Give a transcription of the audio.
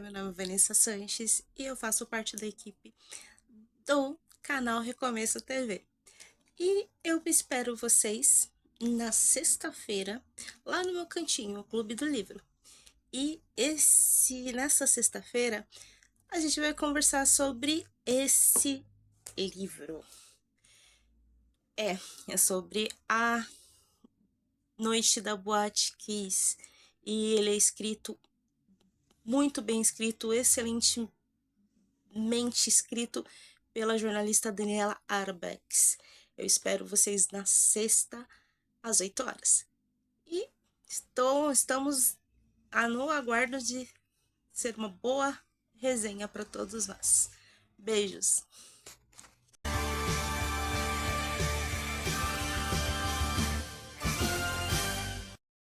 meu nome é Vanessa Sanches e eu faço parte da equipe do canal Recomeço TV. E eu espero vocês na sexta-feira, lá no meu cantinho, o Clube do Livro. E nessa sexta-feira, a gente vai conversar sobre esse livro. É sobre A Noite da Boate Kiss. E ele é escrito, muito bem escrito, excelentemente escrito pela jornalista Daniela Arbex. Eu espero vocês na sexta, às 8 horas. E estamos no aguardo de ser uma boa resenha para todos nós. Beijos!